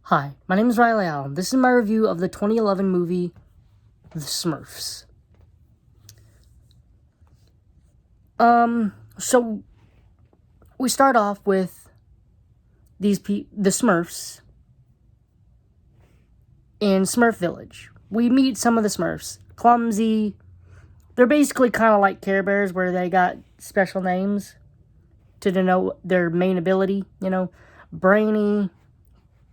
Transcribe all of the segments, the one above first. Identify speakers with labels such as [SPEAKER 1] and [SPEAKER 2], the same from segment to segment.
[SPEAKER 1] Hi, my name is Riley Allen. This is my review of the 2011 movie, The Smurfs. So we start off with the Smurfs in Smurf Village. We meet some of the Smurfs. Clumsy. They're basically kind of like Care Bears, where they got special names to denote their main ability. Brainy,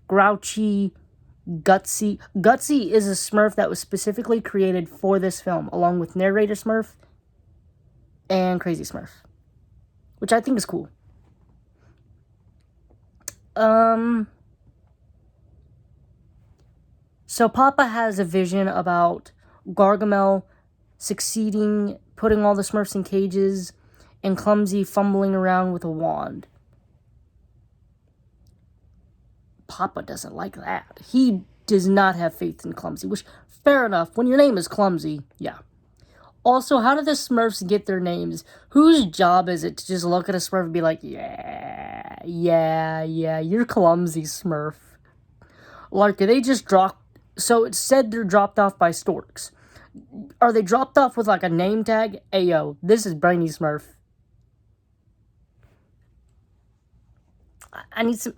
[SPEAKER 1] Grouchy, Gutsy. Gutsy is a Smurf that was specifically created for this film, along with Narrator Smurf and Crazy Smurf, which I think is cool. So Papa has a vision about Gargamel succeeding, putting all the Smurfs in cages, and Clumsy fumbling around with a wand. Papa doesn't like that. He does not have faith in Clumsy, which, fair enough, when your name is Clumsy, yeah. Also, how did the Smurfs get their names? Whose job is it to just look at a Smurf and be like, yeah, you're Clumsy, Smurf? Like, are they just dropped? So it said they're dropped off by storks. Are they dropped off with, like, a name tag? Ayo, this is Brainy Smurf. I need some...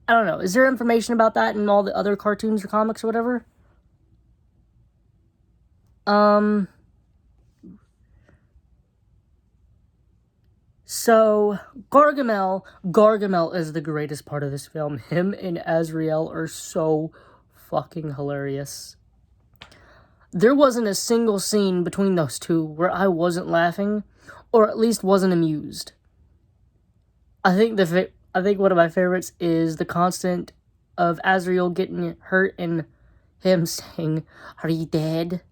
[SPEAKER 1] I don't know. Is there information about that in all the other cartoons or comics or whatever? So, Gargamel is the greatest part of this film. Him and Azrael are so fucking hilarious. There wasn't a single scene between those two where I wasn't laughing, or at least wasn't amused. I think one of my favorites is the constant of Azrael getting hurt and him saying, "Are you dead?"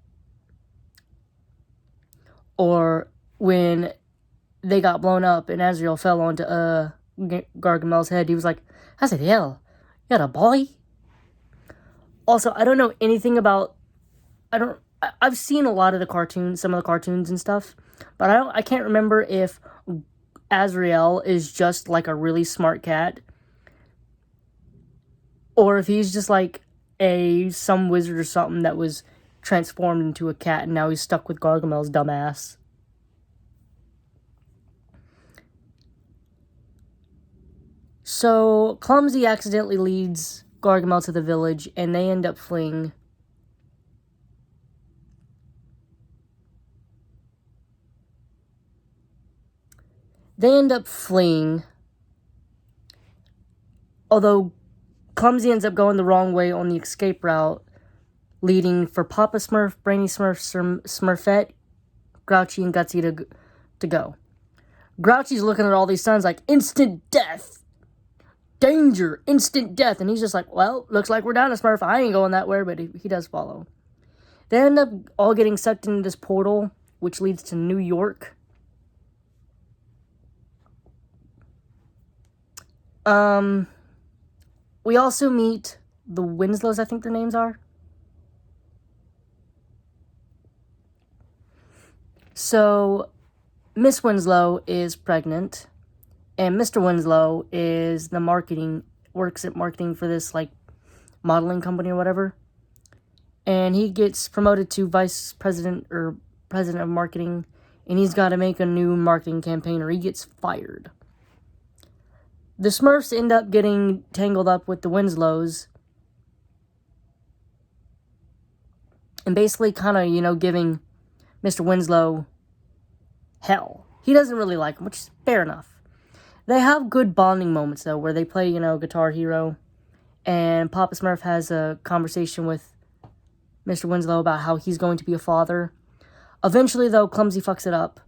[SPEAKER 1] Or when they got blown up and Azrael fell onto Gargamel's head, he was like, "How's it hell? You got a boy?" Also, I don't know anything about... I've seen a lot of the cartoons, some of the cartoons and stuff, but I can't remember if Azrael is just like a really smart cat, or if he's just like some wizard or something that was transformed into a cat and now he's stuck with Gargamel's dumbass. So Clumsy accidentally leads Gargamel to the village and they end up fleeing. Although Clumsy ends up going the wrong way on the escape route, leading for Papa Smurf, Brainy Smurf, Smurfette, Grouchy, and Gutsy to go. Grouchy's looking at all these signs like, instant death! Danger! Instant death! And he's just like, well, looks like we're down to Smurf. I ain't going that way, but he does follow. They end up all getting sucked into this portal, which leads to New York. We also meet the Winslows, I think their names are. So, Miss Winslow is pregnant, and Mr. Winslow is works at marketing for this, like, modeling company or whatever. And he gets promoted to vice president or president of marketing, and he's got to make a new marketing campaign or he gets fired. The Smurfs end up getting tangled up with the Winslows and basically kind of, giving Mr. Winslow hell. He doesn't really like him, which is fair enough. They have good bonding moments, though, where they play, Guitar Hero, and Papa Smurf has a conversation with Mr. Winslow about how he's going to be a father. Eventually, though, Clumsy fucks it up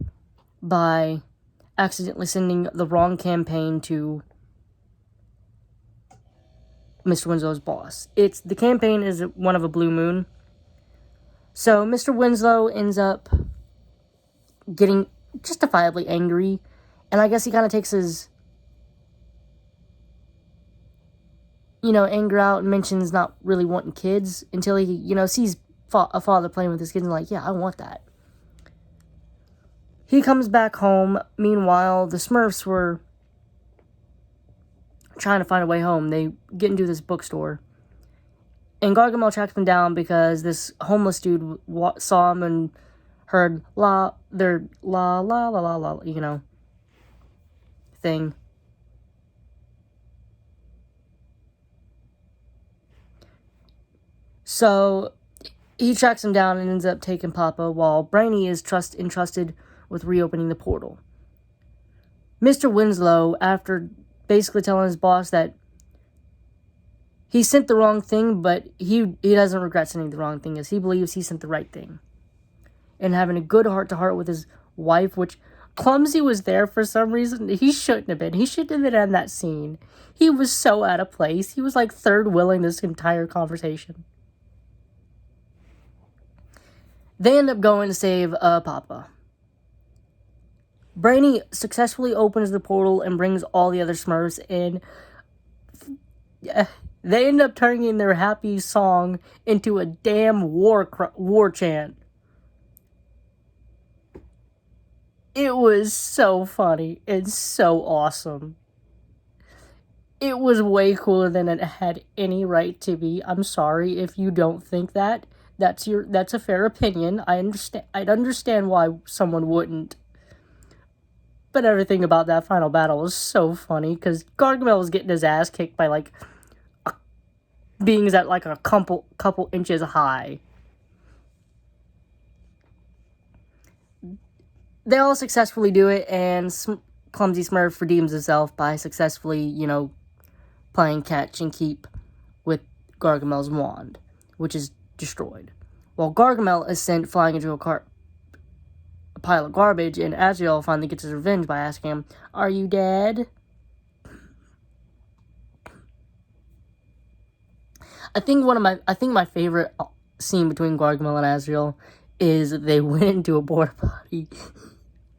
[SPEAKER 1] by accidentally sending the wrong campaign to Mr. Winslow's boss. The campaign is one of a blue moon. So Mr. Winslow ends up getting justifiably angry, and I guess he kind of takes his, anger out and mentions not really wanting kids until he, sees a father playing with his kids and like, yeah, I want that. He comes back home. Meanwhile, the Smurfs were trying to find a way home. They get into this bookstore, And Gargamel tracked them down because this homeless dude saw him and heard their la la la la la, you know, thing. So he tracks him down and ends up taking Papa, while Brainy is entrusted with reopening the portal. Mr. Winslow, after basically telling his boss that he sent the wrong thing, but he doesn't regret sending the wrong thing, as he believes he sent the right thing. And having a good heart-to-heart with his wife, which Clumsy was there for some reason. He shouldn't have been. He shouldn't have been in that scene. He was so out of place. He was like third wheeling this entire conversation. They end up going to save Papa. Brainy successfully opens the portal and brings all the other Smurfs in. They end up turning their happy song into a damn war chant. It was so funny and so awesome. It was way cooler than it had any right to be. I'm sorry if you don't think that. That's a fair opinion. I'd understand why someone wouldn't. But everything about that final battle was so funny, because Gargamel was getting his ass kicked by, like, beings at, like, a couple inches high. They all successfully do it, and Clumsy Smurf redeems himself by successfully, you know, playing catch and keep with Gargamel's wand, which is destroyed. While Gargamel is sent flying into a pile of garbage, and Azrael finally gets his revenge by asking him, "Are you dead?" I think my favorite scene between Gargamel and Azrael is they went into a porta potty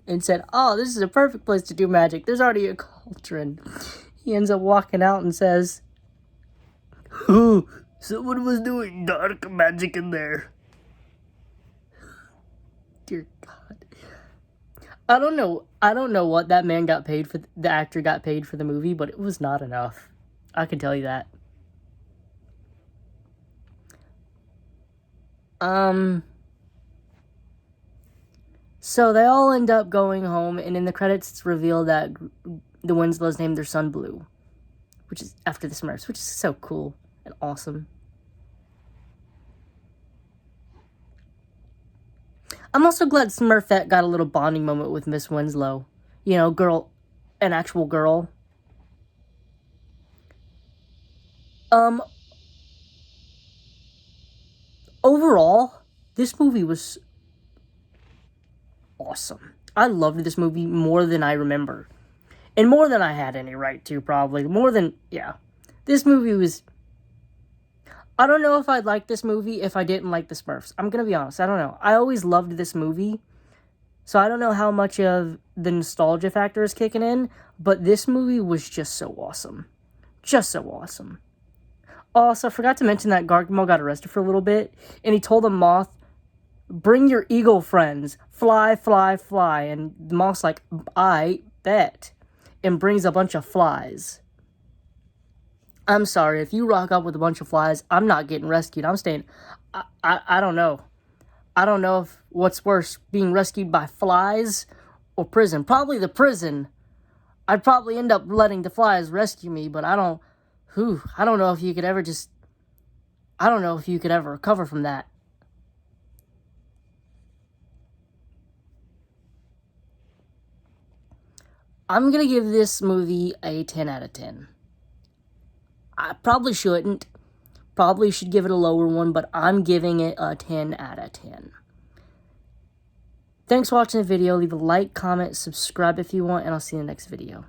[SPEAKER 1] and said, "Oh, this is a perfect place to do magic. There's already a cauldron." He ends up walking out and says, "Oh, someone was doing dark magic in there." Dear God. I don't know what that man got paid for, the actor got paid for the movie, but it was not enough. I can tell you that. So they all end up going home, and in the credits it's revealed that the Winslows named their son Blue, which is after the Smurfs, which is so cool and awesome. I'm also glad Smurfette got a little bonding moment with Miss Winslow. You know, an actual girl. Overall, this movie was awesome. I loved this movie more than I remember. And more than I had any right to, probably. This movie was... I don't know if I'd like this movie if I didn't like the Smurfs. I'm gonna be honest, I don't know. I always loved this movie, so I don't know how much of the nostalgia factor is kicking in, but this movie was just so awesome. Just so awesome. Also, I forgot to mention that Gargamel got arrested for a little bit, and he told the moth, "Bring your eagle friends. Fly, fly, fly." And the moth's like, "I bet." And brings a bunch of flies. I'm sorry, if you rock up with a bunch of flies, I'm not getting rescued. I'm staying. I don't know. I don't know if what's worse, being rescued by flies or prison. Probably the prison. I'd probably end up letting the flies rescue me, but I don't know if you could ever recover from that. I'm gonna give this movie a 10 out of 10. I probably shouldn't. Probably should give it a lower one, but I'm giving it a 10 out of 10. Thanks for watching the video. Leave a like, comment, subscribe if you want, and I'll see you in the next video.